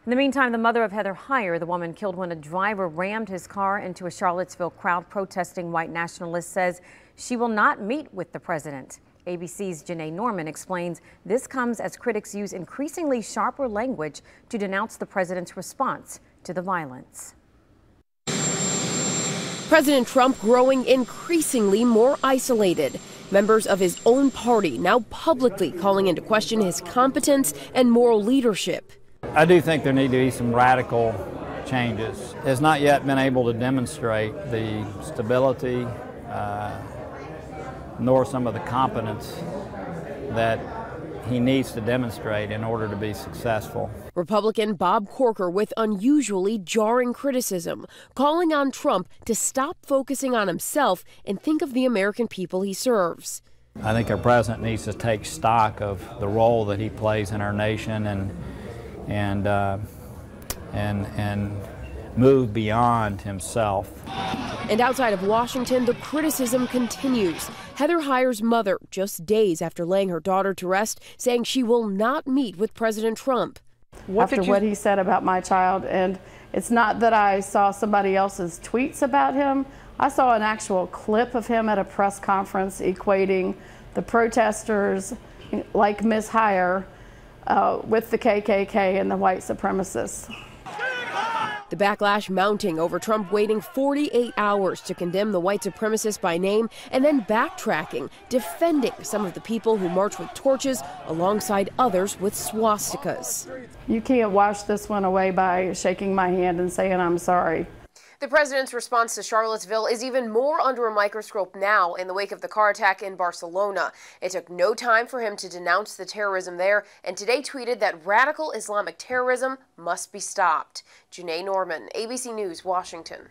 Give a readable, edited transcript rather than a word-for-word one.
In the meantime, the mother of Heather Heyer, the woman killed when a driver rammed his car into a Charlottesville crowd protesting white nationalists, says she will not meet with the president. ABC's Janae Norman explains this comes as critics use increasingly sharper language to denounce the president's response to the violence. President Trump growing increasingly more isolated. Members of his own party now publicly calling into question his competence and moral leadership. I do think there need to be some radical changes. Has not yet been able to demonstrate the stability nor some of the competence that he needs to demonstrate in order to be successful. Republican Bob Corker with unusually jarring criticism, calling on Trump to stop focusing on himself and think of the American people he serves. I think our president needs to take stock of the role that he plays in our nation and move beyond himself. And outside of Washington, the criticism continues. Heather Heyer's mother, just days after laying her daughter to rest, saying she will not meet with President Trump. After what he said about my child, and it's not that I saw somebody else's tweets about him. I saw an actual clip of him at a press conference equating the protesters like Ms. Heyer with the KKK and the white supremacists. The backlash mounting over Trump waiting 48 hours to condemn the white supremacists by name and then backtracking, defending some of the people who march with torches alongside others with swastikas. You can't wash this one away by shaking my hand and saying I'm sorry. The president's response to Charlottesville is even more under a microscope now in the wake of the car attack in Barcelona. It took no time for him to denounce the terrorism there and today tweeted that radical Islamic terrorism must be stopped. Janae Norman, ABC News, Washington.